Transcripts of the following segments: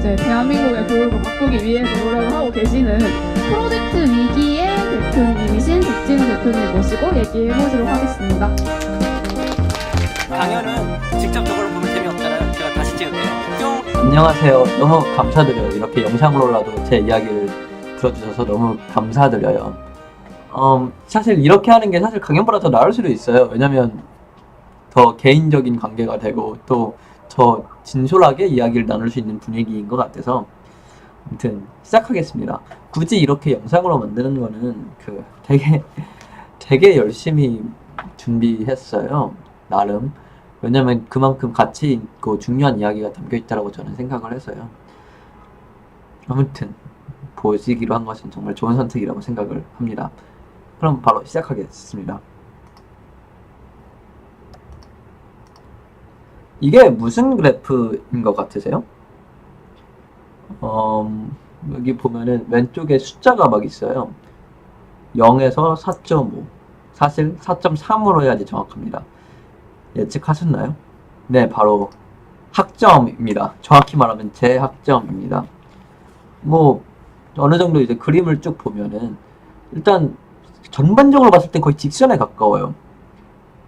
이제 대한민국의 교육을 바꾸기 위해서 노력을 하고 계시는 프로젝트 위기의 대표님이신 백진우 대표님 모시고 얘기해보도록 하겠습니다. 강연은 직접적으로 보면 재미없잖아요. 제가 다시 찍을게요. 뿅! 안녕하세요. 너무 감사드려요. 이렇게 영상으로라도 제 이야기를 들어주셔서 너무 감사드려요. 사실 이렇게 하는 게 사실 강연보다 더 나을 수도 있어요. 왜냐면 더 개인적인 관계가 되고 또 더 진솔하게 이야기를 나눌 수 있는 분위기인 것 같아서 아무튼 시작하겠습니다. 굳이 이렇게 영상으로 만드는 거는 되게 열심히 준비했어요. 나름. 왜냐면 그만큼 가치 있고 중요한 이야기가 담겨 있다고 저는 생각을 해서요. 아무튼 보시기로 한 것은 정말 좋은 선택이라고 생각을 합니다. 그럼 바로 시작하겠습니다. 이게 무슨 그래프인 것 같으세요? 여기 보면은 왼쪽에 숫자가 막 있어요. 0에서 4.5. 사실 4.3으로 해야지 정확합니다. 예측하셨나요? 네, 바로 학점입니다. 정확히 말하면 제 학점입니다. 뭐 어느 정도 이제 그림을 쭉 보면은 일단 전반적으로 봤을 땐 거의 직선에 가까워요.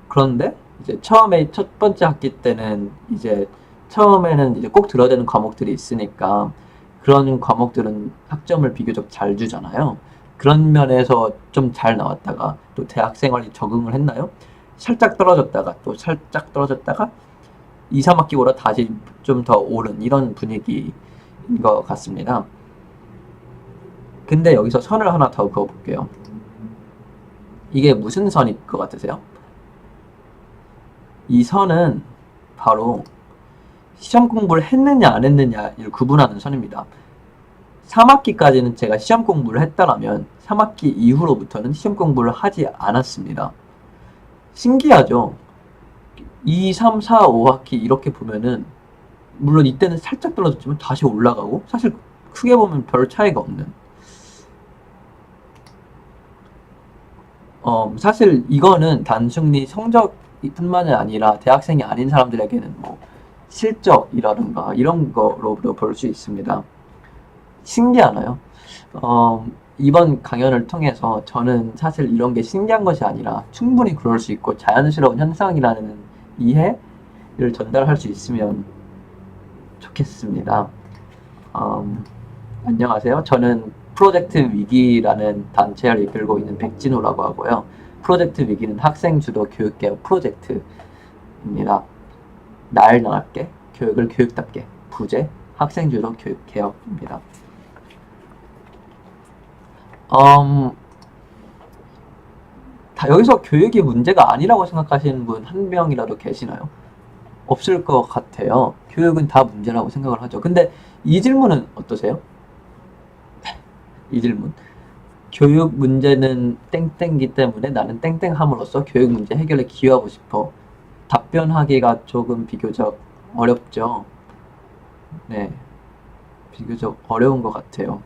그런데 이제 처음에 첫 번째 학기 때는 이제 처음에는 이제 꼭 들어야 되는 과목들이 있으니까 그런 과목들은 학점을 비교적 잘 주잖아요. 그런 면에서 좀 잘 나왔다가 또 대학생활이 적응을 했나요? 살짝 떨어졌다가 또 살짝 떨어졌다가 2, 3학기 오라 다시 좀 더 오른 이런 분위기인 것 같습니다. 근데 여기서 선을 하나 더 그어볼게요. 이게 무슨 선일 것 같으세요? 이 선은 바로 시험 공부를 했느냐 안 했느냐를 구분하는 선입니다. 3학기까지는 제가 시험 공부를 했다라면 3학기 이후로부터는 시험 공부를 하지 않았습니다. 신기하죠? 2, 3, 4, 5학기 이렇게 보면은 물론 이때는 살짝 떨어졌지만 다시 올라가고 사실 크게 보면 별 차이가 없는 사실 이거는 단순히 성적뿐만이 아니라 대학생이 아닌 사람들에게는 뭐 실적이라든가 이런 거로도 볼 수 있습니다. 신기하나요? 이번 강연을 통해서 저는 사실 이런 게 신기한 것이 아니라 충분히 그럴 수 있고 자연스러운 현상이라는 이해를 전달할 수 있으면 좋겠습니다. 안녕하세요. 저는 프로젝트 위기라는 단체를 이끌고 있는 백진우라고 하고요. 프로젝트 위기는 학생 주도 교육개혁 프로젝트입니다. 날 나답게, 교육을 교육답게, 부제, 학생 주도 교육개혁입니다. 여기서 교육이 문제가 아니라고 생각하시는 분 한 명이라도 계시나요? 없을 것 같아요. 교육은 다 문제라고 생각을 하죠. 근데 이 질문은 어떠세요? 이 질문. 교육 문제는 땡땡이기 때문에 나는 땡땡함으로써 교육 문제 해결에 기여하고 싶어. 답변하기가 조금 비교적 어렵죠. 네. 비교적 어려운 것 같아요.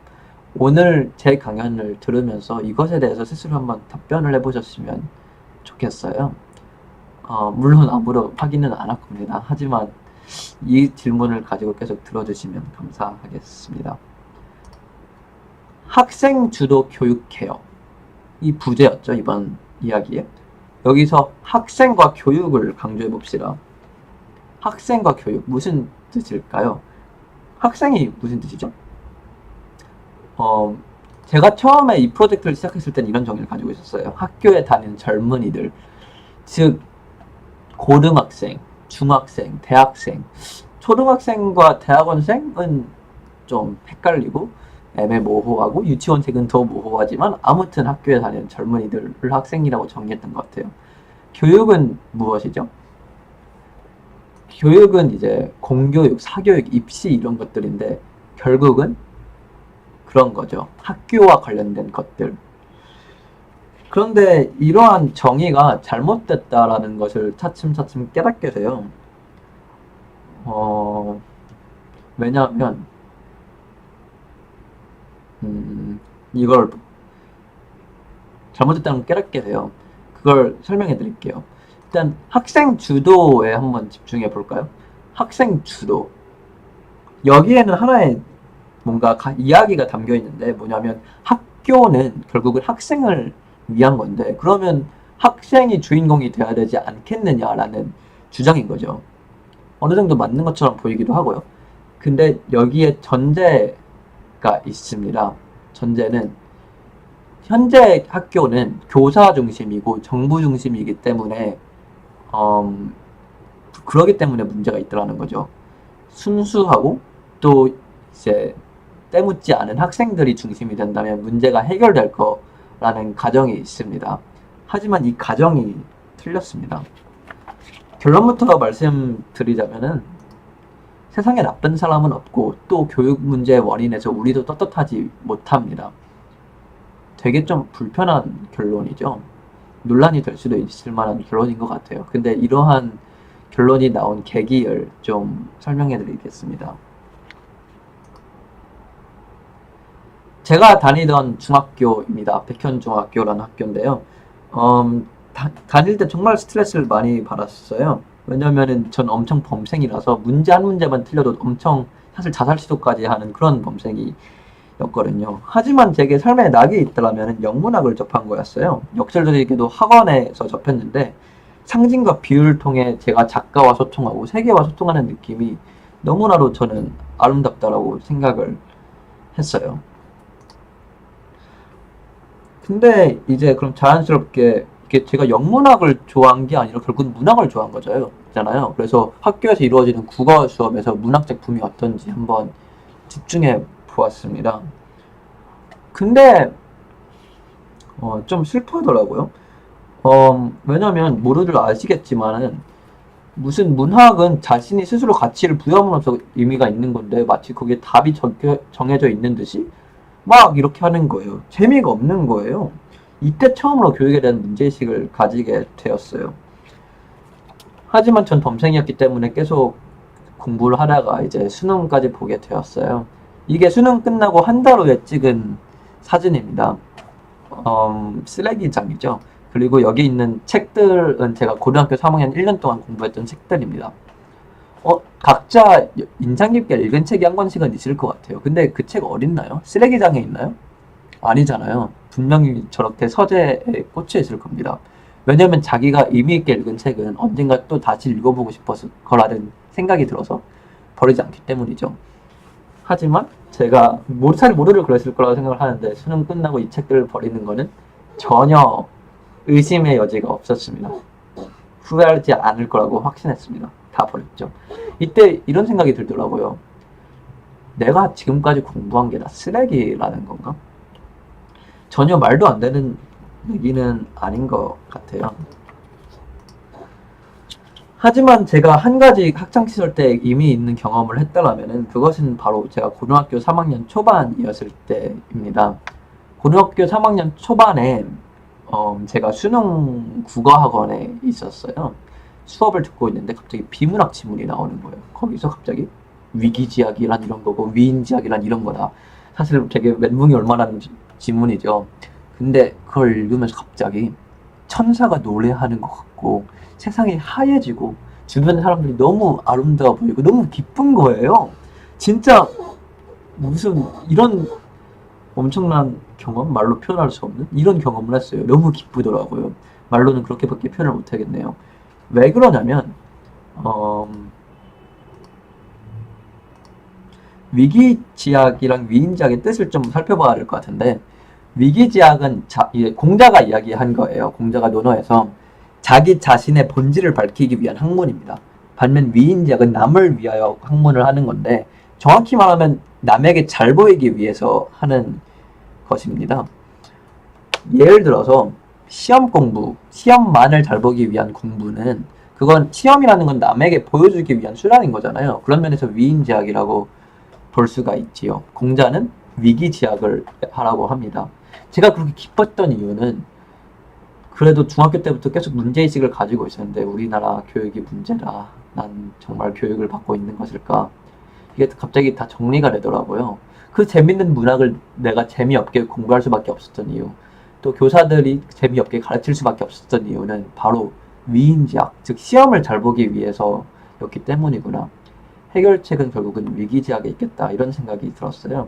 오늘 제 강연을 들으면서 이것에 대해서 스스로 한번 답변을 해보셨으면 좋겠어요. 물론 아무런 확인은 안 할 겁니다. 하지만 이 질문을 가지고 계속 들어주시면 감사하겠습니다. 학생 주도 교육 개혁. 이 부제였죠, 이번 이야기에. 여기서 학생과 교육을 강조해 봅시다. 학생과 교육, 무슨 뜻일까요? 학생이 무슨 뜻이죠? 제가 처음에 이 프로젝트를 시작했을 땐 이런 정의를 가지고 있었어요. 학교에 다니는 젊은이들, 즉 고등학생, 중학생, 대학생, 초등학생과 대학원생은 좀 헷갈리고 애매모호하고 유치원생은 더 모호하지만 아무튼 학교에 다니는 젊은이들을 학생이라고 정의했던 것 같아요. 교육은 무엇이죠? 교육은 이제 공교육, 사교육, 입시 이런 것들인데 결국은 그런 거죠. 학교와 관련된 것들. 그런데 이러한 정의가 잘못됐다라는 것을 차츰차츰 깨닫게 돼요. 왜냐하면 이걸 잘못됐다는 걸 깨닫게 돼요. 그걸 설명해 드릴게요. 일단 학생 주도에 한번 집중해 볼까요? 학생 주도. 여기에는 하나의 뭔가 이야기가 담겨 있는데 뭐냐면 학교는 결국은 학생을 위한 건데 그러면 학생이 주인공이 돼야 되지 않겠느냐라는 주장인 거죠. 어느 정도 맞는 것처럼 보이기도 하고요. 근데 여기에 전제가 있습니다. 전제는 현재 학교는 교사 중심이고 정부 중심이기 때문에 그러기 때문에 문제가 있더라는 거죠. 순수하고 또 이제 때묻지 않은 학생들이 중심이 된다면 문제가 해결될 거라는 가정이 있습니다. 하지만 이 가정이 틀렸습니다. 결론부터 말씀드리자면은 세상에 나쁜 사람은 없고 또 교육 문제의 원인에서 우리도 떳떳하지 못합니다. 되게 좀 불편한 결론이죠. 논란이 될 수도 있을 만한 결론인 것 같아요. 근데 이러한 결론이 나온 계기를 좀 설명해 드리겠습니다. 제가 다니던 중학교입니다. 백현중학교라는 학교인데요. 다닐 때 정말 스트레스를 많이 받았어요. 왜냐면은 전 엄청 범생이라서 문제 한 문제만 틀려도 엄청 사실 자살 시도까지 하는 그런 범생이었거든요. 하지만 제게 삶에 낙이 있더라면 영문학을 접한 거였어요. 역설적이게도 학원에서 접했는데 상징과 비유를 통해 제가 작가와 소통하고 세계와 소통하는 느낌이 너무나도 저는 아름답다라고 생각을 했어요. 근데 이제 그럼 자연스럽게 이게 제가 영문학을 좋아한 게 아니라 결국 문학을 좋아한 거잖아요. 그래서 학교에서 이루어지는 국어 수업에서 문학 작품이 어떤지 한번 집중해 보았습니다. 근데 좀 슬프더라고요. 왜냐면 모두들 아시겠지만은 무슨 문학은 자신이 스스로 가치를 부여함으로써 의미가 있는 건데 마치 거기에 답이 정해져 있는 듯이 막 이렇게 하는 거예요. 재미가 없는 거예요. 이때 처음으로 교육에 대한 문제의식을 가지게 되었어요. 하지만 전 범생이었기 때문에 계속 공부를 하다가 이제 수능까지 보게 되었어요. 이게 수능 끝나고 한 달 후에 찍은 사진입니다. 쓰레기장이죠. 그리고 여기 있는 책들은 제가 고등학교 3학년 1년 동안 공부했던 책들입니다. 각자 인상 깊게 읽은 책이 한 권씩은 있을 것 같아요. 근데 그 책 어딨나요? 쓰레기장에 있나요? 아니잖아요. 분명히 저렇게 서재에 꽂혀 있을 겁니다. 왜냐면 자기가 의미 있게 읽은 책은 언젠가 또 다시 읽어보고 싶어서 거라는 생각이 들어서 버리지 않기 때문이죠. 하지만 제가 사실 모두를 그랬을 거라고 생각을 하는데 수능 끝나고 이 책들을 버리는 거는 전혀 의심의 여지가 없었습니다. 후회하지 않을 거라고 확신했습니다. 다 버렸죠. 이때 이런 생각이 들더라고요. 내가 지금까지 공부한 게 다 쓰레기라는 건가? 전혀 말도 안 되는 얘기는 아닌 것 같아요. 하지만 제가 한 가지 학창시절 때 이미 있는 경험을 했다라면은 그것은 바로 제가 고등학교 3학년 초반이었을 때입니다. 고등학교 3학년 초반에 제가 수능 국어학원에 있었어요. 수업을 듣고 있는데 갑자기 비문학 지문이 나오는 거예요. 거기서 갑자기 위기지학이란 이런 거고 위인지학이란 이런 거다. 사실 되게 멘붕이 얼마나 지문이죠. 근데 그걸 읽으면서 갑자기 천사가 노래하는 것 같고 세상이 하얘지고 주변 사람들이 너무 아름다워 보이고 너무 기쁜 거예요. 진짜 무슨 이런 엄청난 경험? 말로 표현할 수 없는 이런 경험을 했어요. 너무 기쁘더라고요. 말로는 그렇게밖에 표현을 못하겠네요. 왜 그러냐면 위기지학이랑 위인지학의 뜻을 좀 살펴봐야 될 것 같은데 위기지학은 공자가 이야기한 거예요. 공자가 논어에서 자기 자신의 본질을 밝히기 위한 학문입니다. 반면 위인지학은 남을 위하여 학문을 하는 건데 정확히 말하면 남에게 잘 보이기 위해서 하는 것입니다. 예를 들어서 시험 공부, 시험만을 잘 보기 위한 공부는 그건 시험이라는 건 남에게 보여주기 위한 수단인 거잖아요. 그런 면에서 위인지학이라고 볼 수가 있지요. 공자는 위기지학을 하라고 합니다. 제가 그렇게 기뻤던 이유는 그래도 중학교 때부터 계속 문제의식을 가지고 있었는데 우리나라 교육이 문제다. 난 정말 교육을 받고 있는 것일까? 이게 갑자기 다 정리가 되더라고요. 그 재밌는 문학을 내가 재미없게 공부할 수밖에 없었던 이유, 또 교사들이 재미없게 가르칠 수밖에 없었던 이유는 바로 위인지학, 즉 시험을 잘 보기 위해서였기 때문이구나. 해결책은 결국은 위기지역에 있겠다 이런 생각이 들었어요.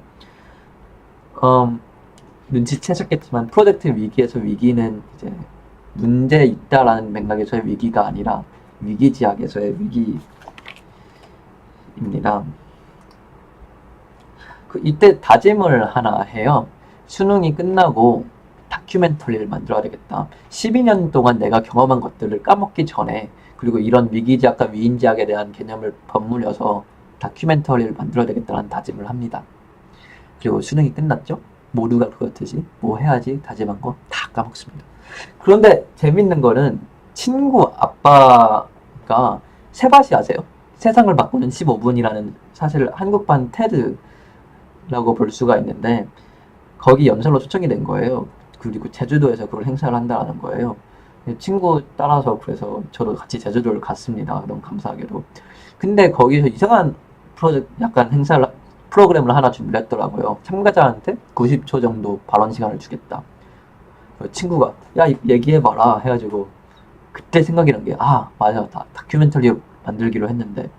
눈치채셨겠지만 프로젝트 위기에서 위기는 이제 문제 있다라는 맥락에서의 위기가 아니라 위기지역에서의 위기입니다. 이때 다짐을 하나 해요. 수능이 끝나고 다큐멘터리를 만들어야 되겠다. 12년 동안 내가 경험한 것들을 까먹기 전에, 그리고 이런 위기지역과 위인지역에 대한 개념을 버무려서 다큐멘터리를 만들어야 되겠다는 다짐을 합니다. 그리고 수능이 끝났죠? 모두가 그렇듯이 뭐 해야지 다짐한 거 다 까먹습니다. 그런데 재밌는 거는 친구 아빠가 세바시 아세요? 세상을 바꾸는 15분이라는 사실 한국판 테드라고 볼 수가 있는데 거기 연설로 초청이 된 거예요. 그리고 제주도에서 그걸 행사를 한다는 거예요. 친구 따라서 그래서 저도 같이 제주도를 갔습니다. 너무 감사하게도. 근데 거기서 이상한 약간 프로그램을 하나 준비를 했더라고요. 참가자한테 90초 정도 발언 시간을 주겠다. 친구가 야 얘기해봐라 해가지고 그때 생각이 난 게 맞아, 다큐멘터리 만들기로 했는데,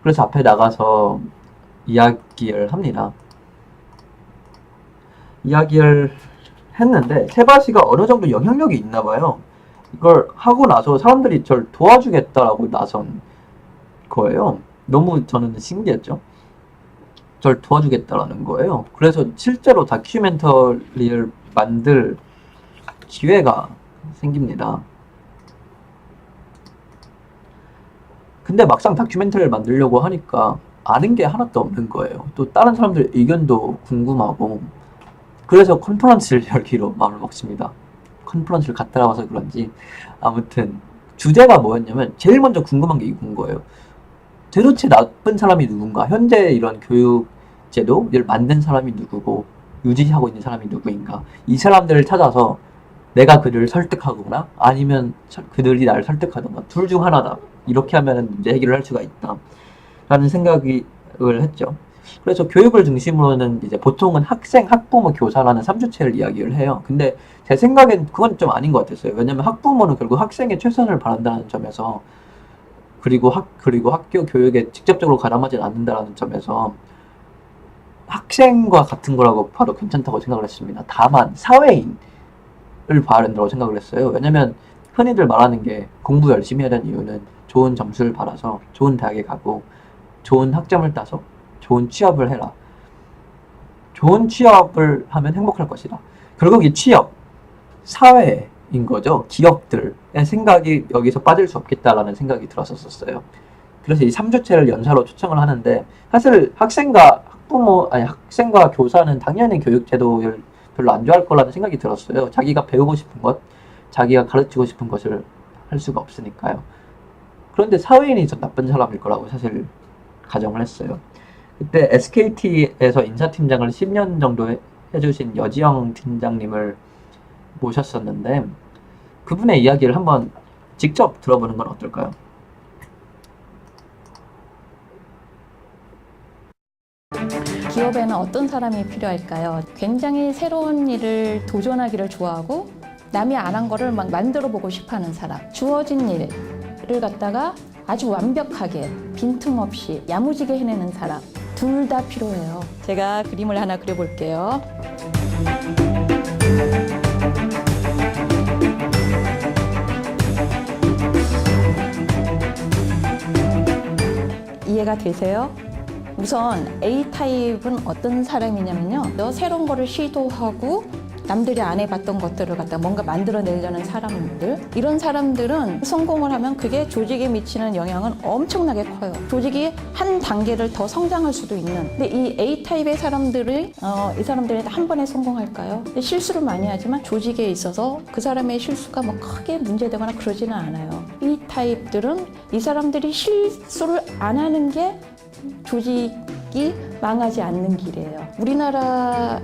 그래서 앞에 나가서 이야기를 합니다. 이야기를 했는데 세바시가 어느 정도 영향력이 있나 봐요. 이걸 하고 나서 사람들이 절 도와주겠다라고 나선 거예요. 너무 저는 신기했죠. 절 도와주겠다라는 거예요. 그래서 실제로 다큐멘터리를 만들 기회가 생깁니다. 근데 막상 다큐멘터리를 만들려고 하니까 아는 게 하나도 없는 거예요. 또 다른 사람들의 의견도 궁금하고, 그래서 컨퍼런스를 열기로 마음을 먹습니다. 컨퍼런스를 갔다 와서 그런지 아무튼 주제가 뭐였냐면 제일 먼저 궁금한 게 이건 거예요. 도대체 나쁜 사람이 누군가? 현재 이런 교육 제도를 만든 사람이 누구고 유지하고 있는 사람이 누구인가? 이 사람들을 찾아서 내가 그들을 설득하거나 아니면 그들이 나를 설득하거나 둘 중 하나다. 이렇게 하면 문제 해결을 할 수가 있다. 라는 생각을 했죠. 그래서 교육을 중심으로는 이제 보통은 학생, 학부모, 교사라는 3주체를 이야기를 해요. 근데 제 생각엔 그건 좀 아닌 것 같았어요. 왜냐면 학부모는 결국 학생의 최선을 바란다는 점에서, 그리고 학교 교육에 직접적으로 가담하지 않는다는 점에서 학생과 같은 거라고 봐도 괜찮다고 생각을 했습니다. 다만 사회인을 봐야 된다고 생각을 했어요. 왜냐면 흔히들 말하는 게 공부 열심히 해야 되는 이유는 좋은 점수를 받아서 좋은 대학에 가고 좋은 학점을 따서 좋은 취업을 해라. 좋은 취업을 하면 행복할 것이다. 결국 이 취업, 사회인 거죠. 기업들의 생각이 여기서 빠질 수 없겠다라는 생각이 들었었어요. 그래서 이 3주체를 연사로 초청을 하는데, 사실 학생과 교사는 당연히 교육제도를 별로 안 좋아할 거라는 생각이 들었어요. 자기가 배우고 싶은 것, 자기가 가르치고 싶은 것을 할 수가 없으니까요. 그런데 사회인이 좀 나쁜 사람일 거라고 사실 가정을 했어요. 그때 SKT에서 인사팀장을 10년 정도 해주신 여지영 팀장님을 모셨었는데 그분의 이야기를 한번 직접 들어보는 건 어떨까요? 기업에는 어떤 사람이 필요할까요? 굉장히 새로운 일을 도전하기를 좋아하고 남이 안 한 거를 막 만들어 보고 싶어 하는 사람. 주어진 일을 갖다가 아주 완벽하게 빈틈없이 야무지게 해내는 사람. 둘 다 필요해요. 제가 그림을 하나 그려볼게요. 이해가 되세요? 우선 A타입은 어떤 사람이냐면요. 새로운 거를 시도하고 남들이 안 해봤던 것들을 갖다 뭔가 만들어내려는 사람들. 이런 사람들은 성공을 하면 그게 조직에 미치는 영향은 엄청나게 커요. 조직이 한 단계를 더 성장할 수도 있는. 근데 이 A타입의 사람들이 이 사람들이 한 번에 성공할까요? 실수를 많이 하지만 조직에 있어서 그 사람의 실수가 뭐 크게 문제되거나 그러지는 않아요. B타입들은 이 사람들이 실수를 안 하는 게 조직이 망하지 않는 길이에요. 우리나라의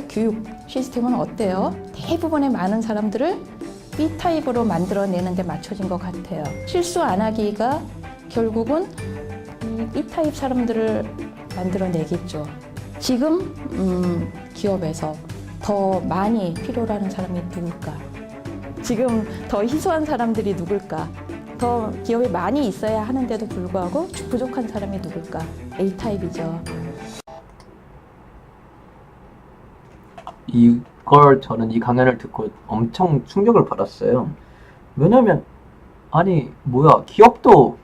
교육 시스템은 어때요? 대부분의 많은 사람들을 B타입으로 만들어내는 데 맞춰진 것 같아요. 실수 안 하기가 결국은 이 B타입 사람들을 만들어내겠죠. 지금 기업에서 더 많이 필요로 하는 사람이 누굴까? 지금 더 희소한 사람들이 누굴까? 더 기업에 많이 있어야 하는데도 불구하고 부족한 사람이 누굴까? A타입이죠. 이걸 저는 이 강연을 듣고 엄청 충격을 받았어요. 왜냐면 아니 뭐야, 기업도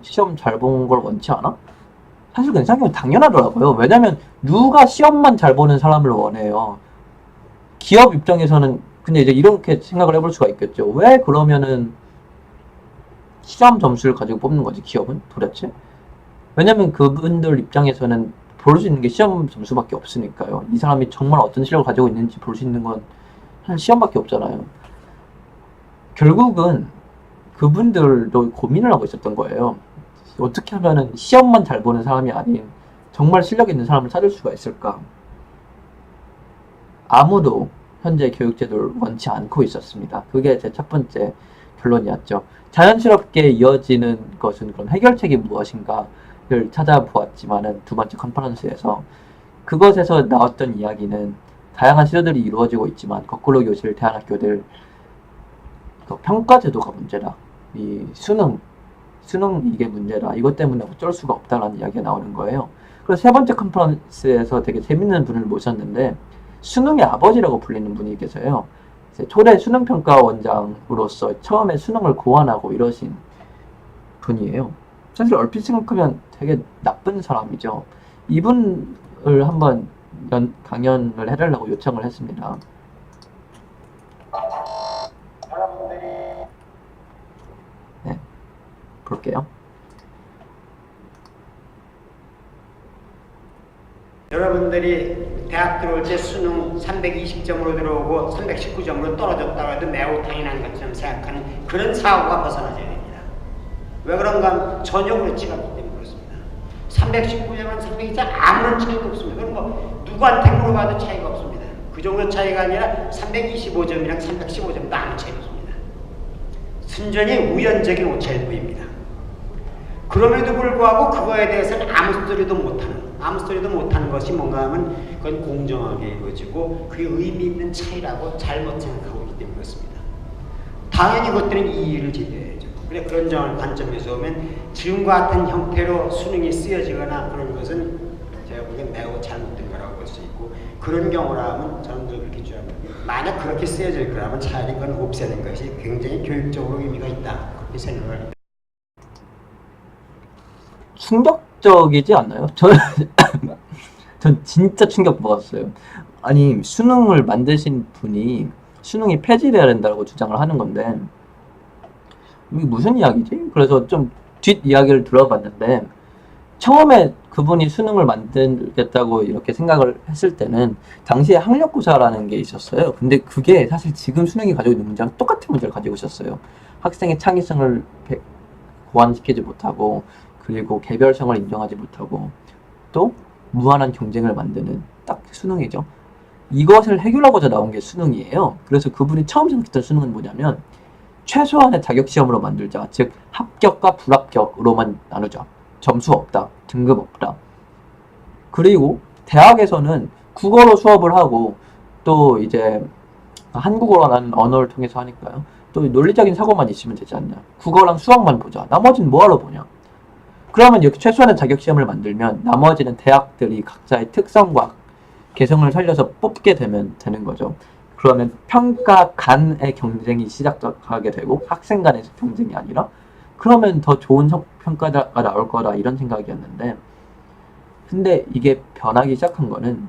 시험 잘 본 걸 원치 않아? 사실 그냥 생각하면 당연하더라고요. 왜냐면 누가 시험만 잘 보는 사람을 원해요. 기업 입장에서는 근데 이제 이렇게 생각을 해볼 수가 있겠죠. 왜 그러면은 시험 점수를 가지고 뽑는 거지, 기업은 도대체? 왜냐면 그분들 입장에서는 볼 수 있는 게 시험 점수밖에 없으니까요. 이 사람이 정말 어떤 실력을 가지고 있는지 볼 수 있는 건 한 시험밖에 없잖아요. 결국은 그분들도 고민을 하고 있었던 거예요. 어떻게 하면은 시험만 잘 보는 사람이 아닌 정말 실력 있는 사람을 찾을 수가 있을까? 아무도 현재 교육제도를 원치 않고 있었습니다. 그게 제 첫 번째 결론이었죠. 자연스럽게 이어지는 것은 그럼 해결책이 무엇인가를 찾아보았지만은 두 번째 컨퍼런스에서 그것에서 나왔던 이야기는 다양한 시도들이 이루어지고 있지만 거꾸로 교실, 대안학교들 평가 제도가 문제다. 이 수능 이게 문제다. 이것 때문에 어쩔 수가 없다라는 이야기가 나오는 거예요. 그래서 세 번째 컨퍼런스에서 되게 재밌는 분을 모셨는데 수능의 아버지라고 불리는 분이 계세요. 초대 수능평가원장으로서 처음에 수능을 고안하고 이러신 분이에요. 사실 얼핏 생각하면 되게 나쁜 사람이죠. 이분을 한번 강연을 해달라고 요청을 했습니다. 네, 볼게요. 여러분들이 대학 들어올 때 수능 320점으로 들어오고 319점으로 떨어졌다고 해도 매우 당연한 것처럼 생각하는 그런 사고가 벗어나야 됩니다. 왜 그런가 하면 전혀 그렇지가 않기 때문에 그렇습니다. 319점은 320점 아무런 차이가 없습니다. 그럼 뭐 누구한테 물어봐도 차이가 없습니다. 그 정도 차이가 아니라 325점이랑 315점도 아무 차이가 없습니다. 순전히 우연적인 오차일 뿐입니다. 그럼에도 불구하고 그거에 대해서는 아무 소리도 못하는 것이 뭔가 하면 그건 공정하게 이루어지고 그게 의미 있는 차이라고 잘못 생각하고 있기 때문에 그렇습니다. 당연히 그것들은 이의를 제기해야죠. 그래 그런 관점에서 보면 지금과 같은 형태로 수능이 쓰여지거나 그런 것은 제가 보기엔 매우 잘못된 거라고 볼 수 있고 그런 경우라면 저는 늘 그렇게 주장합니다. 만약 그렇게 쓰여질 거라면 차라리 그건 없애는 것이 굉장히 교육적으로 의미가 있다. 그렇게 생각을 합니다. 충격적이지 않나요? 전 진짜 충격 먹었어요. 아니 수능을 만드신 분이 수능이 폐지돼야 된다고 주장을 하는 건데 이게 무슨 이야기지? 그래서 좀 뒷 이야기를 들어봤는데 처음에 그분이 수능을 만들겠다고 이렇게 생각을 했을 때는 당시에 학력고사라는 게 있었어요. 근데 그게 사실 지금 수능이 가지고 있는 문제랑 똑같은 문제를 가지고 있었어요. 학생의 창의성을 고안시키지 못하고 그리고 개별성을 인정하지 못하고 또 무한한 경쟁을 만드는 딱 수능이죠. 이것을 해결하고자 나온 게 수능이에요. 그래서 그분이 처음 생각했던 수능은 뭐냐면 최소한의 자격시험으로 만들자. 즉 합격과 불합격으로만 나누자. 점수 없다. 등급 없다. 그리고 대학에서는 국어로 수업을 하고 또 이제 한국어라는 언어를 통해서 하니까요. 또 논리적인 사고만 있으면 되지 않냐. 국어랑 수학만 보자. 나머지는 뭐하러 보냐. 그러면 이렇게 최소한의 자격시험을 만들면 나머지는 대학들이 각자의 특성과 개성을 살려서 뽑게 되는 거죠. 그러면 평가 간의 경쟁이 시작하게 되고 학생 간의 경쟁이 아니라 그러면 더 좋은 평가가 나올 거다 이런 생각이었는데 근데 이게 변하기 시작한 거는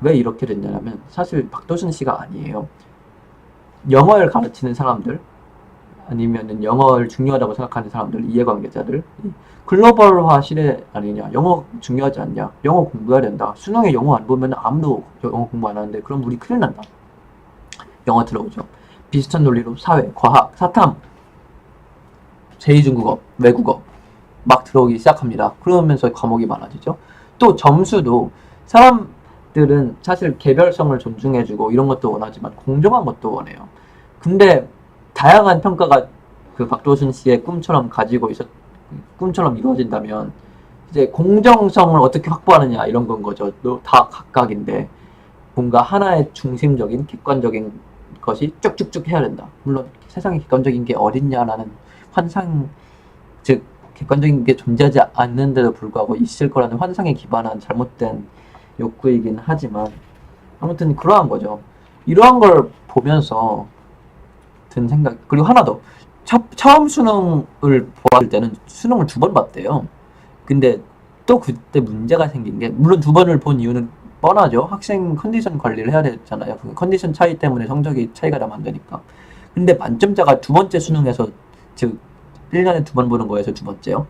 왜 이렇게 됐냐면 사실 박도순 씨가 아니에요. 영어를 가르치는 사람들 아니면은 영어를 중요하다고 생각하는 사람들, 이해관계자들 글로벌화 시대 아니냐, 영어 중요하지 않냐, 영어 공부해야 된다, 수능에 영어 안 보면 아무도 영어 공부 안 하는데 그럼 우리 큰일 난다. 영어 들어오죠. 비슷한 논리로 사회, 과학, 사탐, 제2중국어, 외국어 막 들어오기 시작합니다. 그러면서 과목이 많아지죠. 또 점수도 사람들은 사실 개별성을 존중해주고 이런 것도 원하지만 공정한 것도 원해요. 근데 다양한 평가가 그 박도순 씨의 꿈처럼 이루어진다면 이제 공정성을 어떻게 확보하느냐 이런 건 거죠. 다 각각인데 뭔가 하나의 중심적인 객관적인 것이 쭉쭉쭉 해야 된다. 물론 세상에 객관적인 게 어딨냐라는 환상, 즉 객관적인 게 존재하지 않는데도 불구하고 있을 거라는 환상에 기반한 잘못된 욕구이긴 하지만 아무튼 그러한 거죠. 이러한 걸 보면서 든 생각. 그리고 하나 더. 처음 수능을 보았을 때는 수능을 2번 봤대요. 근데 또 그때 문제가 생긴 게, 물론 2번을 본 이유는 뻔하죠. 학생 컨디션 관리를 해야 되잖아요. 그 컨디션 차이 때문에 성적이 차이가 나면 안 되니까. 근데 만점자가 2번째 수능에서, 즉 1년에 2번 보는 거에서 2번째요.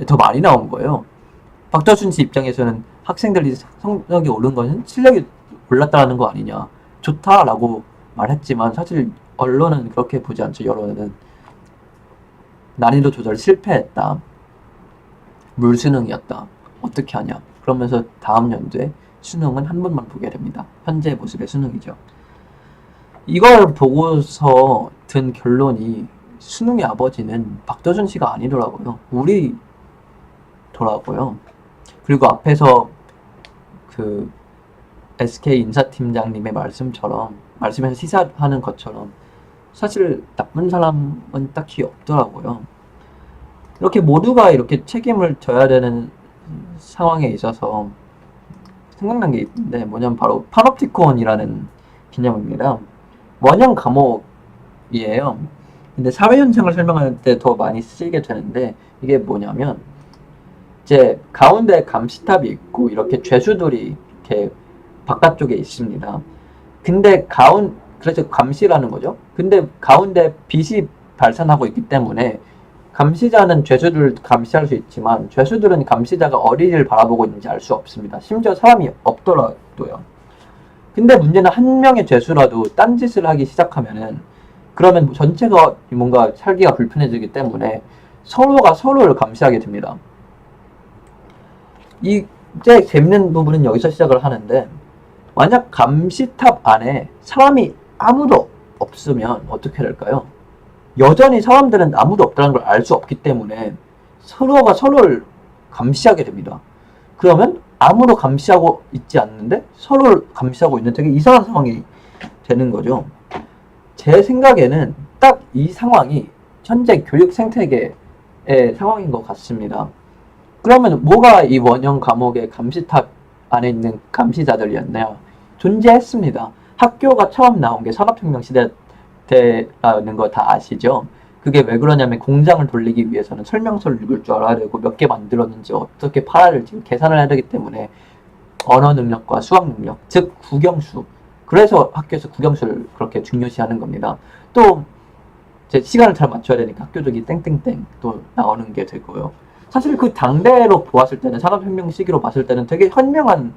더 많이 나온 거예요. 박저순 씨 입장에서는 학생들이 성적이 오른 것은 실력이 올랐다는 거 아니냐. 좋다라고 말했지만 사실 언론은 그렇게 보지 않죠. 여론은 난이도 조절 실패했다. 물수능이었다. 어떻게 하냐. 그러면서 다음 연도에 수능은 한 번만 보게 됩니다. 현재 모습의 수능이죠. 이걸 보고서 든 결론이 수능의 아버지는 박도준 씨가 아니더라고요. 우리더라고요. 그리고 앞에서 그 SK 인사팀장님의 말씀에서 시사하는 것처럼 사실 나쁜 사람은 딱히 없더라고요. 이렇게 모두가 이렇게 책임을 져야 되는 상황에 있어서 생각난 게 있는데, 뭐냐면 바로 파놉티콘이라는 개념입니다. 원형 과목이에요. 근데 사회현상을 설명할 때 더 많이 쓰이게 되는데, 이게 뭐냐면 이제 가운데 감시탑이 있고 이렇게 죄수들이 이렇게 바깥쪽에 있습니다. 근데 그래서 감시라는 거죠. 근데 가운데 빛이 발산하고 있기 때문에 감시자는 죄수들을 감시할 수 있지만 죄수들은 감시자가 어디를 바라보고 있는지 알 수 없습니다. 심지어 사람이 없더라도요. 근데 문제는 한 명의 죄수라도 딴짓을 하기 시작하면은, 그러면 전체가 뭔가 살기가 불편해지기 때문에 서로가 서로를 감시하게 됩니다. 이제 재밌는 부분은 여기서 시작을 하는데, 만약 감시탑 안에 사람이 아무도 없으면 어떻게 될까요? 여전히 사람들은 아무도 없다는 걸 알 수 없기 때문에 서로가 서로를 감시하게 됩니다. 그러면 아무도 감시하고 있지 않는데 서로를 감시하고 있는 되게 이상한 상황이 되는 거죠. 제 생각에는 딱 이 상황이 현재 교육 생태계의 상황인 것 같습니다. 그러면 뭐가 이 원형 과목의 감시탑 안에 있는 감시자들이었나요? 존재했습니다. 학교가 처음 나온 게 산업혁명 시대라는 거 다 아시죠? 그게 왜 그러냐면 공장을 돌리기 위해서는 설명서를 읽을 줄 알아야 되고 몇 개 만들었는지 어떻게 팔아야 될지 계산을 해야 되기 때문에 언어 능력과 수학 능력, 즉 국영수. 그래서 학교에서 국영수를 그렇게 중요시하는 겁니다. 또 제 시간을 잘 맞춰야 되니까 학교적이 땡땡땡 또 나오는 게 되고요. 사실 그 당대로 보았을 때는, 산업혁명 시기로 봤을 때는 되게 현명한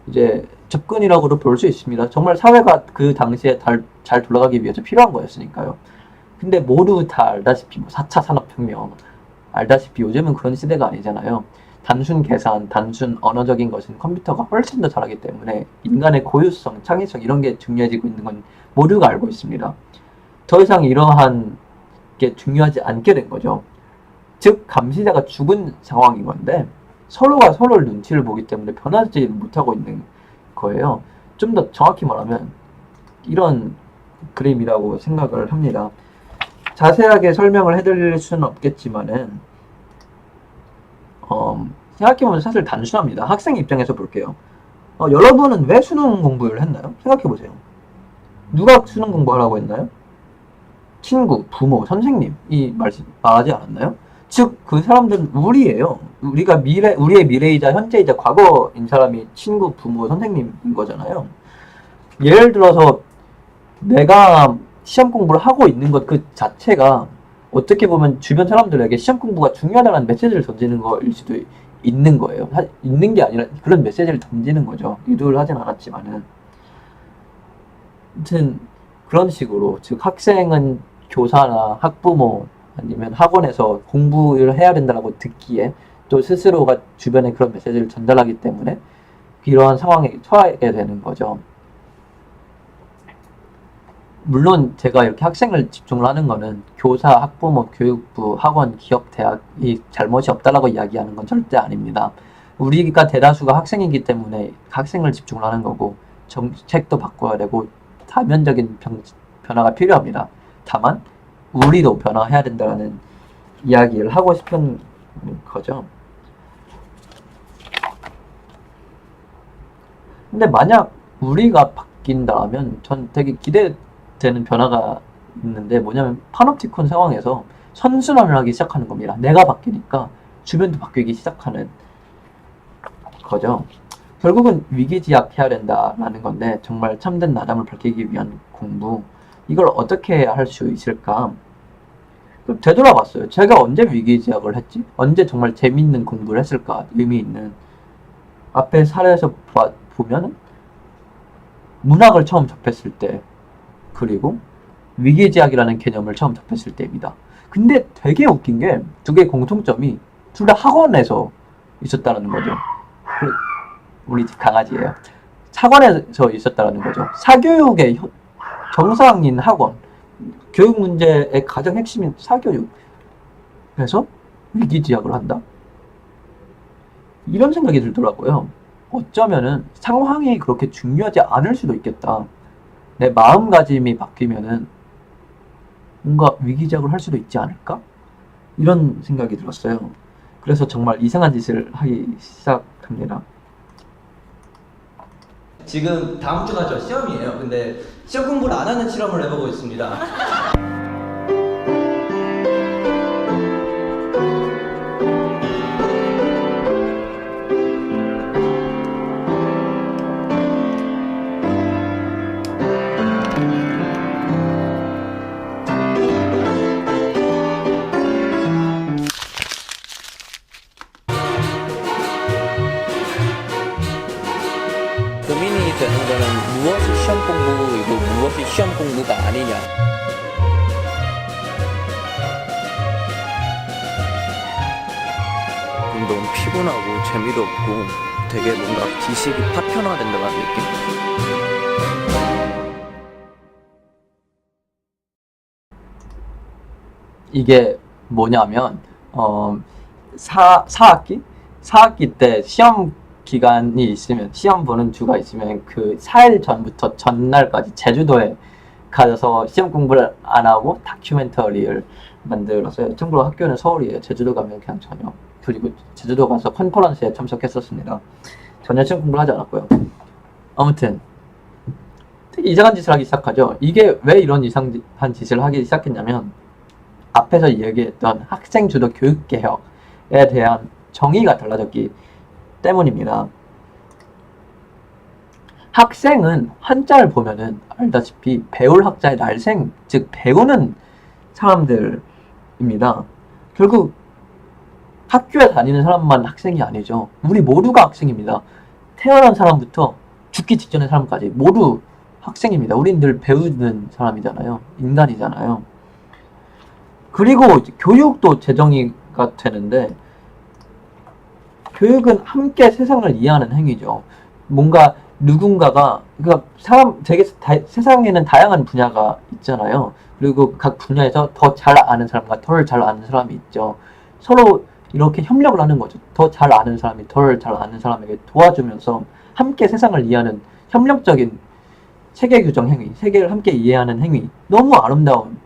이제 접근이라고도 볼 수 있습니다. 정말 사회가 그 당시에 잘 돌아가기 위해서 필요한 거였으니까요. 근데 모두 다 알다시피 4차 산업혁명 알다시피 요즘은 그런 시대가 아니잖아요. 단순 계산, 단순 언어적인 것은 컴퓨터가 훨씬 더 잘하기 때문에 인간의 고유성, 창의성 이런 게 중요해지고 있는 건 모두가 알고 있습니다. 더 이상 이러한 게 중요하지 않게 된 거죠. 즉 감시자가 죽은 상황인 건데 서로가 서로를 눈치를 보기 때문에 변하지 못하고 있는 거예요. 좀 더 정확히 말하면 이런 그림이라고 생각을 합니다. 자세하게 설명을 해드릴 수는 없겠지만은 생각해보면 사실 단순합니다. 학생 입장에서 볼게요. 여러분은 왜 수능 공부를 했나요? 생각해보세요. 누가 수능 공부하라고 했나요? 친구, 부모, 선생님이 말하지 않았나요? 즉 그 사람들은 우리예요. 우리의 미래이자 현재이자 과거인 사람이 친구, 부모, 선생님인 거잖아요. 예를 들어서 내가 시험 공부를 하고 있는 것 그 자체가 어떻게 보면 주변 사람들에게 시험 공부가 중요하다는 메시지를 던지는 거일 수도 있는 거예요. 있는 게 아니라 그런 메시지를 던지는 거죠. 의도를 하진 않았지만은. 아무튼 그런 식으로, 즉 학생은 교사나 학부모 아니면 학원에서 공부를 해야 된다고 듣기에 또 스스로가 주변에 그런 메시지를 전달하기 때문에 이러한 상황에 처하게 되는 거죠. 물론 제가 이렇게 학생을 집중을 하는 거는 교사, 학부모, 교육부, 학원, 기업, 대학이 잘못이 없다라고 이야기하는 건 절대 아닙니다. 우리가 대다수가 학생이기 때문에 학생을 집중을 하는 거고 정책도 바꿔야 되고 다면적인 변화가 필요합니다. 다만 우리도 변화해야 된다는 이야기를 하고 싶은 거죠. 근데 만약 우리가 바뀐다면 전 되게 기대되는 변화가 있는데, 뭐냐면 파놉티콘 상황에서 선순환을 하기 시작하는 겁니다. 내가 바뀌니까 주변도 바뀌기 시작하는 거죠. 결국은 위기지약해야 된다라는 건데, 정말 참된 나담을 밝히기 위한 공부, 이걸 어떻게 할 수 있을까? 되돌아봤어요. 제가 언제 위기지약을 했지? 언제 정말 재밌는 공부를 했을까? 의미 있는. 앞에 사례에서 보면은 문학을 처음 접했을 때, 그리고 위기지약이라는 개념을 처음 접했을 때입니다. 근데 되게 웃긴 게 두 개의 공통점이 둘 다 학원에서 있었다는 거죠. 우리 집 강아지예요. 학원에서 있었다는 거죠. 사교육의 정상인 학원, 교육 문제의 가장 핵심인 사교육. 그래서 위기지약을 한다? 이런 생각이 들더라고요. 어쩌면은 상황이 그렇게 중요하지 않을 수도 있겠다. 내 마음가짐이 바뀌면은 뭔가 위기지약을 할 수도 있지 않을까? 이런 생각이 들었어요. 그래서 정말 이상한 짓을 하기 시작합니다. 지금 다음 주가 저 시험이에요. 근데 시험 공부를 안 하는 실험을 해보고 있습니다. 고민이 되는 거는 무엇이 시험 공부이고 무엇이 시험 공부가 아니냐. 너무 피곤하고 재미도 없고 되게 뭔가 지식이 파편화된다는 느낌? 이게 뭐냐면 4학기 때 시험 기간이 있으면, 시험 보는 주가 있으면 그 4일 전부터 전날까지 제주도에 가서 시험 공부를 안 하고 다큐멘터리를 만들었어요. 참고로 학교는 서울이에요. 제주도 가면 그냥 저녁. 그리고 제주도 가서 컨퍼런스에 참석했었습니다. 전혀 시험 공부를 하지 않았고요. 아무튼 되게 이상한 짓을 하기 시작하죠. 이게 왜 이런 이상한 짓을 하기 시작했냐면, 앞에서 얘기했던 학생 주도 교육 개혁에 대한 정의가 달라졌기 때문입니다. 학생은 한자를 보면은 알다시피 배울 학자의 날생, 즉 배우는 사람들입니다. 결국 학교에 다니는 사람만 학생이 아니죠. 우리 모두가 학생입니다. 태어난 사람부터 죽기 직전의 사람까지 모두 학생입니다. 우린 늘 배우는 사람이잖아요. 인간이잖아요. 그리고 교육도 재정의가 되는데, 교육은 함께 세상을 이해하는 행위죠. 뭔가 누군가가, 그러니까 세상에는 다양한 분야가 있잖아요. 그리고 각 분야에서 더 잘 아는 사람과 덜 잘 아는 사람이 있죠. 서로 이렇게 협력을 하는 거죠. 더 잘 아는 사람이 덜 잘 아는 사람에게 도와주면서 함께 세상을 이해하는 협력적인 세계 규정 행위, 세계를 함께 이해하는 행위. 너무 아름다운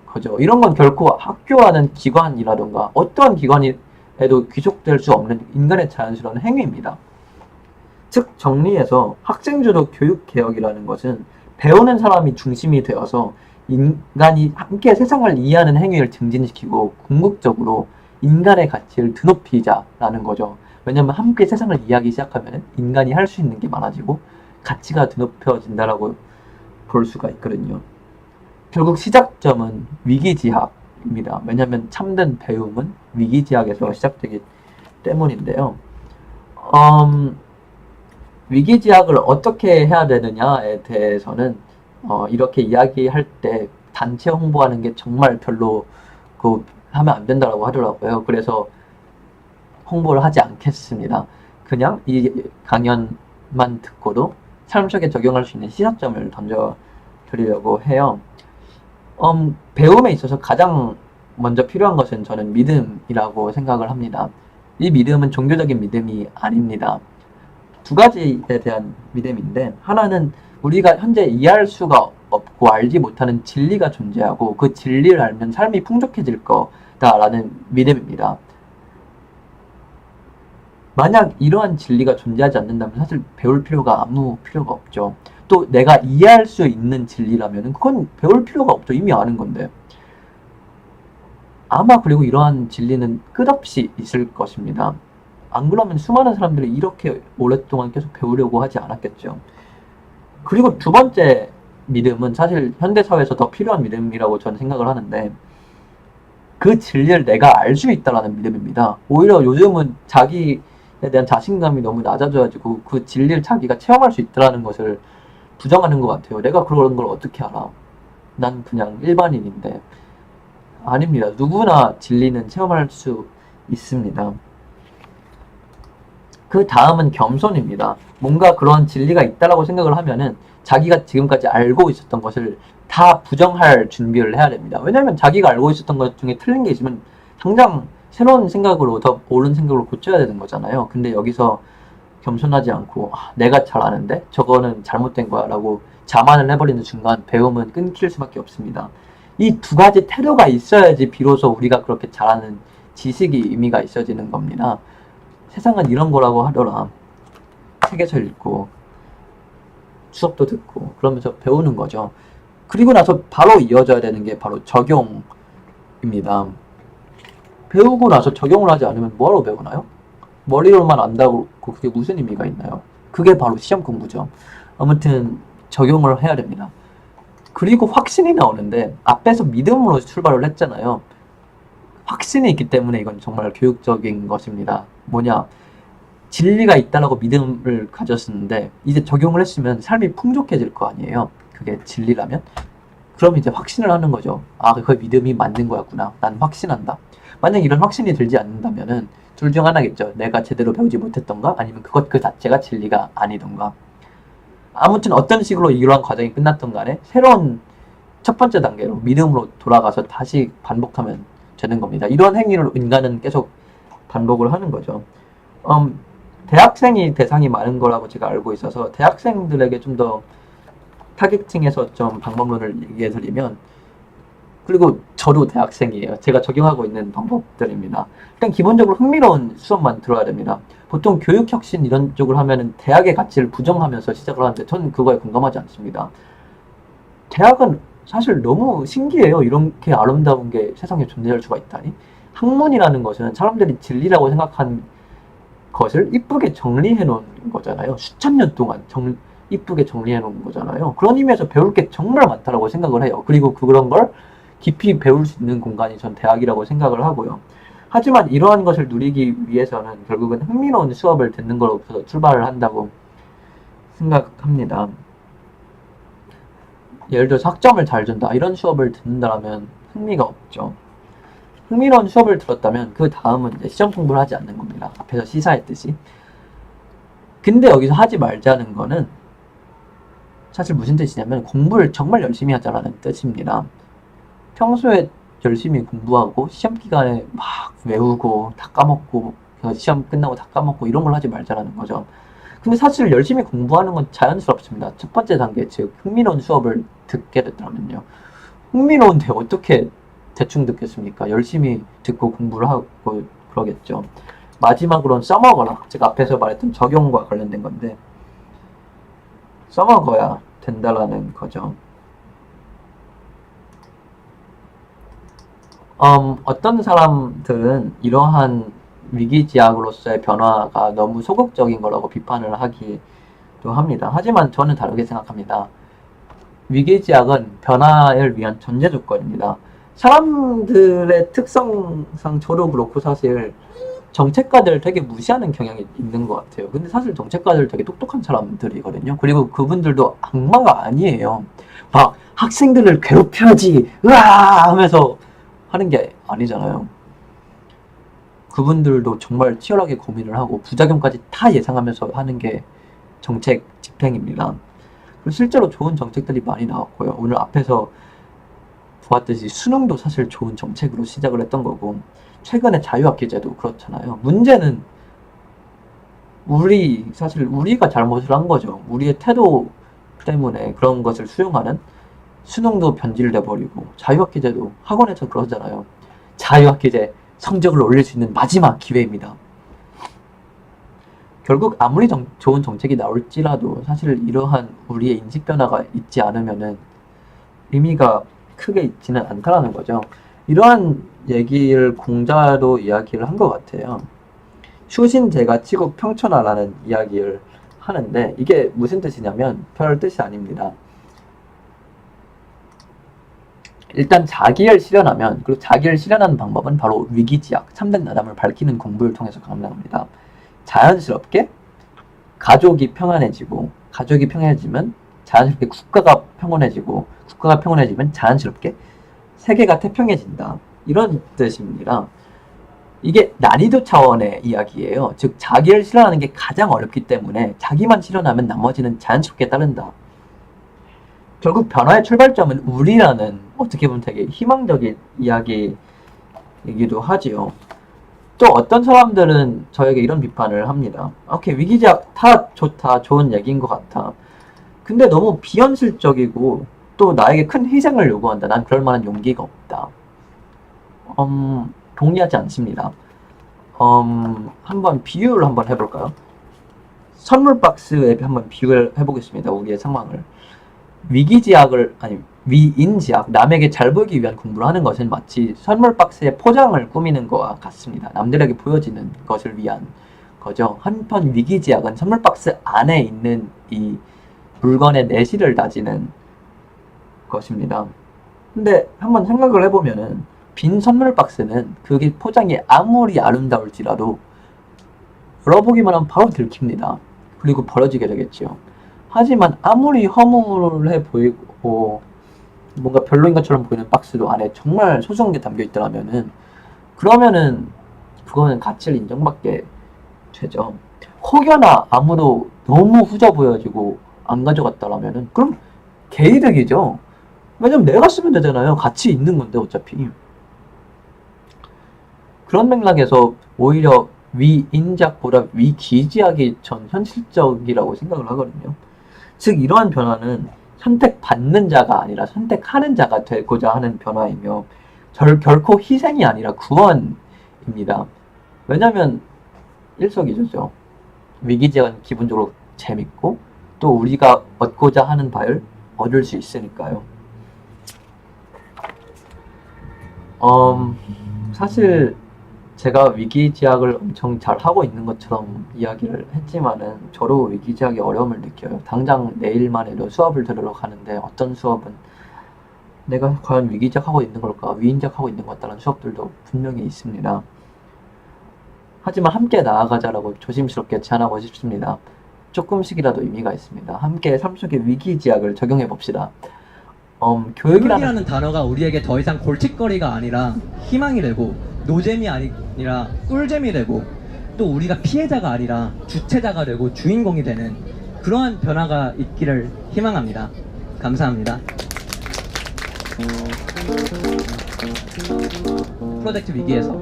거죠. 이런 건 결코 학교라는 기관이라던가 어떠한 기관에도 귀속될 수 없는 인간의 자연스러운 행위입니다. 즉 정리해서 학생주도 교육개혁이라는 것은 배우는 사람이 중심이 되어서 인간이 함께 세상을 이해하는 행위를 증진시키고 궁극적으로 인간의 가치를 드높이자라는 거죠. 왜냐하면 함께 세상을 이해하기 시작하면 인간이 할 수 있는 게 많아지고 가치가 드높여진다라고 볼 수가 있거든요. 결국 시작점은 위기지학입니다. 왜냐하면 참된 배움은 위기지학에서 시작되기 때문인데요. 위기지학을 어떻게 해야 되느냐에 대해서는 이렇게 이야기할 때 단체 홍보하는 게 정말 별로 하면 안 된다고 하더라고요. 그래서 홍보를 하지 않겠습니다. 그냥 이 강연만 듣고도 삶 속에 적용할 수 있는 시사점을 던져드리려고 해요. 배움에 있어서 가장 먼저 필요한 것은 저는 믿음이라고 생각을 합니다. 이 믿음은 종교적인 믿음이 아닙니다. 두 가지에 대한 믿음인데, 하나는 우리가 현재 이해할 수가 없고 알지 못하는 진리가 존재하고 그 진리를 알면 삶이 풍족해질 거다라는 믿음입니다. 만약 이러한 진리가 존재하지 않는다면 사실 배울 필요가 아무 필요가 없죠. 또 내가 이해할 수 있는 진리라면 그건 배울 필요가 없죠. 이미 아는 건데. 아마 그리고 이러한 진리는 끝없이 있을 것입니다. 안 그러면 수많은 사람들이 이렇게 오랫동안 계속 배우려고 하지 않았겠죠. 그리고 두 번째 믿음은 사실 현대사회에서 더 필요한 믿음이라고 저는 생각을 하는데 그 진리를 내가 알 수 있다라는 믿음입니다. 오히려 요즘은 자기에 대한 자신감이 너무 낮아져가지고 그 진리를 자기가 체험할 수 있다라는 것을 부정하는 것 같아요. 내가 그런 걸 어떻게 알아? 난 그냥 일반인인데. 아닙니다. 누구나 진리는 체험할 수 있습니다. 그 다음은 겸손입니다. 뭔가 그런 진리가 있다라고 생각을 하면은 자기가 지금까지 알고 있었던 것을 다 부정할 준비를 해야 됩니다. 왜냐하면 자기가 알고 있었던 것 중에 틀린 게 있으면 당장 새로운 생각으로 더 옳은 생각으로 고쳐야 되는 거잖아요. 근데 여기서 겸손하지 않고 내가 잘 아는데 저거는 잘못된 거야 라고 자만을 해버리는 순간 배움은 끊길 수밖에 없습니다. 이 두 가지 태도가 있어야지 비로소 우리가 그렇게 잘하는 지식이 의미가 있어지는 겁니다. 세상은 이런 거라고 하더라. 책에서 읽고 수업도 듣고 그러면서 배우는 거죠. 그리고 나서 바로 이어져야 되는 게 바로 적용입니다. 배우고 나서 적용을 하지 않으면 뭐하러 배우나요? 머리로만 안다고 그게 무슨 의미가 있나요? 그게 바로 시험 공부죠. 아무튼 적용을 해야 됩니다. 그리고 확신이 나오는데 앞에서 믿음으로 출발을 했잖아요. 확신이 있기 때문에 이건 정말 교육적인 것입니다. 뭐냐? 진리가 있다라고 믿음을 가졌었는데 이제 적용을 했으면 삶이 풍족해질 거 아니에요. 그게 진리라면? 그럼 이제 확신을 하는 거죠. 아, 그 믿음이 맞는 거였구나. 난 확신한다. 만약 이런 확신이 들지 않는다면은 둘 중 하나겠죠. 내가 제대로 배우지 못했던가 아니면 그것 그 자체가 진리가 아니던가. 아무튼 어떤 식으로 이러한 과정이 끝났던 간에 새로운 첫 번째 단계로 믿음으로 돌아가서 다시 반복하면 되는 겁니다. 이런 행위를 인간은 계속 반복을 하는 거죠. 대학생이 대상이 많은 거라고 제가 알고 있어서 대학생들에게 좀 더 타겟팅해서 좀 방법론을 얘기해 드리면, 그리고 저도 대학생이에요. 제가 적용하고 있는 방법들입니다. 일단 기본적으로 흥미로운 수업만 들어야 됩니다. 보통 교육혁신 이런 쪽을 하면은 대학의 가치를 부정하면서 시작을 하는데 저는 그거에 공감하지 않습니다. 대학은 사실 너무 신기해요. 이렇게 아름다운 게 세상에 존재할 수가 있다니. 학문이라는 것은 사람들이 진리라고 생각한 것을 이쁘게 정리해 놓은 거잖아요. 수천 년 동안 이쁘게 정리해 놓은 거잖아요. 그런 의미에서 배울 게 정말 많다라고 생각을 해요. 그리고 그런 걸 깊이 배울 수 있는 공간이 전 대학이라고 생각을 하고요. 하지만 이러한 것을 누리기 위해서는 결국은 흥미로운 수업을 듣는 것으로부터 출발을 한다고 생각합니다. 예를 들어서 학점을 잘 준다 이런 수업을 듣는다면 흥미가 없죠. 흥미로운 수업을 들었다면 그 다음은 이제 시험 공부를 하지 않는 겁니다. 앞에서 시사했듯이. 근데 여기서 하지 말자는 거는 사실 무슨 뜻이냐면 공부를 정말 열심히 하자라는 뜻입니다. 평소에 열심히 공부하고 시험 기간에 막 외우고 다 까먹고 시험 끝나고 다 까먹고 이런 걸 하지 말자라는 거죠. 근데 사실 열심히 공부하는 건 자연스럽습니다. 첫 번째 단계, 즉 흥미로운 수업을 듣게 됐다면요. 흥미로운데 어떻게 대충 듣겠습니까? 열심히 듣고 공부를 하고 그러겠죠. 마지막으로는 써먹어라. 제가 앞에서 말했던 적용과 관련된 건데 써먹어야 된다라는 거죠. 어떤 사람들은 이러한 위기지학으로서의 변화가 너무 소극적인 거라고 비판을 하기도 합니다. 하지만 저는 다르게 생각합니다. 위기지학은 변화를 위한 전제 조건입니다. 사람들의 특성상 저도 그렇고 사실 정책가들을 되게 무시하는 경향이 있는 것 같아요. 근데 사실 정책가들 되게 똑똑한 사람들이거든요. 그리고 그분들도 악마가 아니에요. 막 학생들을 괴롭혀야지 으아 하면서 하는 게 아니잖아요. 그분들도 정말 치열하게 고민을 하고 부작용까지 다 예상하면서 하는 게 정책 집행입니다. 그리고 실제로 좋은 정책들이 많이 나왔고요. 오늘 앞에서 보았듯이 수능도 사실 좋은 정책으로 시작을 했던 거고 최근에 자유학기제도 그렇잖아요. 문제는 사실 우리가 잘못을 한 거죠. 우리의 태도 때문에 그런 것을 수용하는 수능도 변질돼 버리고 자유학기제도 학원에서 그러잖아요. 자유학기제 성적을 올릴 수 있는 마지막 기회입니다. 결국 아무리 좋은 정책이 나올지라도 사실 이러한 우리의 인식 변화가 있지 않으면은 의미가 크게 있지는 않다라는 거죠. 이러한 얘기를 공자도 이야기를 한 것 같아요. 휴신제가 치고 평천하라는 이야기를 하는데 이게 무슨 뜻이냐면 별 뜻이 아닙니다. 일단 자기를 실현하면, 그리고 자기를 실현하는 방법은 바로 위기지약, 참된 나담을 밝히는 공부를 통해서 가능합니다. 자연스럽게 가족이 평안해지고, 가족이 평안해지면 자연스럽게 국가가 평안해지면 자연스럽게 세계가 태평해진다. 이런 뜻입니다. 이게 난이도 차원의 이야기예요. 즉 자기를 실현하는 게 가장 어렵기 때문에 자기만 실현하면 나머지는 자연스럽게 따른다. 결국 변화의 출발점은 우리라는, 어떻게 보면 되게 희망적인 이야기이기도 하지요. 또 어떤 사람들은 저에게 이런 비판을 합니다. 오케이, 위기작 다 좋다, 좋은 얘기인 것 같아. 근데 너무 비현실적이고 또 나에게 큰 희생을 요구한다. 난 그럴 만한 용기가 없다. 동의하지 않습니다. 한번 비유를 한번 해볼까요? 선물 박스에 한번 비유를 해보겠습니다. 우리의 상황을. 위인지약, 남에게 잘 보이기 위한 공부를 하는 것은 마치 선물 박스에 포장을 꾸미는 것과 같습니다. 남들에게 보여지는 것을 위한 거죠. 한편 위기지약은 선물 박스 안에 있는 이 물건의 내실을 다지는 것입니다. 근데 한번 생각을 해보면은 빈 선물 박스는 그게 포장이 아무리 아름다울지라도 열어보기만 하면 바로 들킵니다. 그리고 버려지게 되겠죠. 하지만 아무리 허물해 보이고 뭔가 별로인 것처럼 보이는 박스도 안에 정말 소중한 게 담겨 있더라면은, 그러면은 그거는 가치를 인정받게 되죠. 혹여나 아무도 너무 후져 보여지고 안 가져갔다라면은 그럼 개이득이죠. 왜냐면 내가 쓰면 되잖아요. 가치 있는 건데 어차피. 그런 맥락에서 오히려 위인작보다 위기지약이 전 현실적이라고 생각을 하거든요. 즉 이러한 변화는 선택받는 자가 아니라 선택하는 자가 되고자 하는 변화이며 결코 희생이 아니라 구원입니다. 왜냐면 일석이조죠. 위기지약은 기본적으로 재밌고 또 우리가 얻고자 하는 바를 얻을 수 있으니까요. 사실 제가 위기지약을 엄청 잘 하고 있는 것처럼 이야기를 했지만은 저도 위기지약의 어려움을 느껴요. 당장 내일만 해도 수업을 들으러 가는데 어떤 수업은 내가 과연 위기지약 하고 있는 걸까, 위인지약 하고 있는 것 같다는 수업들도 분명히 있습니다. 하지만 함께 나아가자라고 조심스럽게 제안하고 싶습니다. 조금씩이라도 의미가 있습니다. 함께 삶 속의 위기지약을 적용해 봅시다. 교육이라는 단어가 우리에게 더 이상 골칫거리가 아니라 희망이 되고, 노잼이 아니라 꿀잼이 되고, 또 우리가 피해자가 아니라 주체자가 되고 주인공이 되는 그러한 변화가 있기를 희망합니다. 감사합니다. 프로젝트 위기에서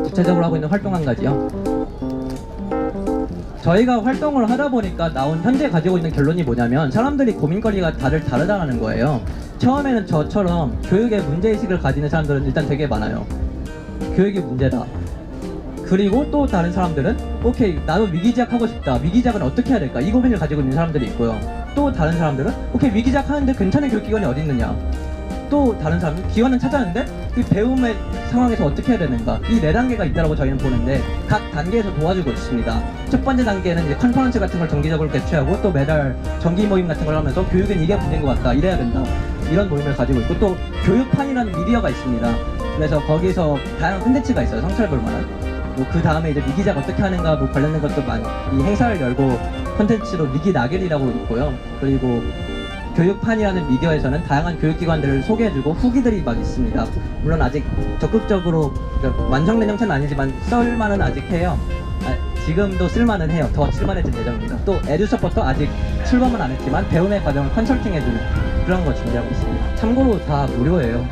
구체적으로 하고 있는 활동 한 가지요. 저희가 활동을 하다 보니까 나온 현재 가지고 있는 결론이 뭐냐면, 사람들이 고민거리가 다들 다르다는 거예요. 처음에는 저처럼 교육에 문제의식을 가지는 사람들은 일단 되게 많아요. 교육이 문제다. 그리고 또 다른 사람들은 오케이, 나도 위기지약 하고 싶다. 위기지약은 어떻게 해야 될까? 이 고민을 가지고 있는 사람들이 있고요. 또 다른 사람들은 오케이, 위기지약 하는데 괜찮은 교육기관이 어디 있느냐. 또 다른 사람은 기관은 찾았는데 이 배움의 상황에서 어떻게 해야 되는가, 이 4단계가 있다고 저희는 보는데 각 단계에서 도와주고 있습니다. 첫 번째 단계는 이제 컨퍼런스 같은 걸 정기적으로 개최하고 또 매달 정기 모임 같은 걸 하면서 교육은 이게 문제인 것 같다, 이래야 된다, 이런 모임을 가지고 있고, 또 교육판이라는 미디어가 있습니다. 그래서 거기서 다양한 콘텐츠가 있어요. 성찰 볼 만한. 뭐 그 다음에 이제 위기작 어떻게 하는가 뭐 관련된 것도 많이, 이 행사를 열고 콘텐츠로 위기 나겔이라고 있고요. 그리고 교육판이라는 미디어에서는 다양한 교육기관들을 소개해주고 후기들이 막 있습니다. 물론 아직 적극적으로, 그러니까 완성된 형태는 아니지만 쓸만은 아직 해요. 지금도 쓸만은 해요. 더 쓸만해질 예정입니다. 또 에듀서포터 아직 출범은 안 했지만 배움의 과정을 컨설팅해주는 그런 거 준비하고 있습니다. 참고로 다 무료예요.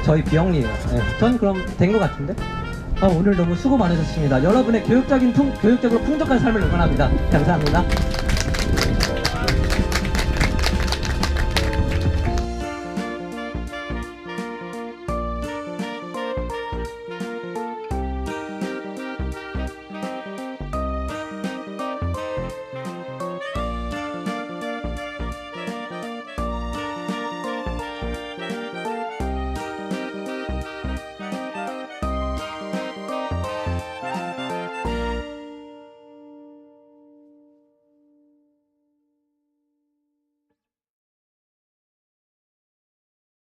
저희 비영리예요. 네. 전 그럼 된 것 같은데? 오늘 너무 수고 많으셨습니다. 여러분의 교육적으로 풍족한 삶을 응원합니다. 감사합니다.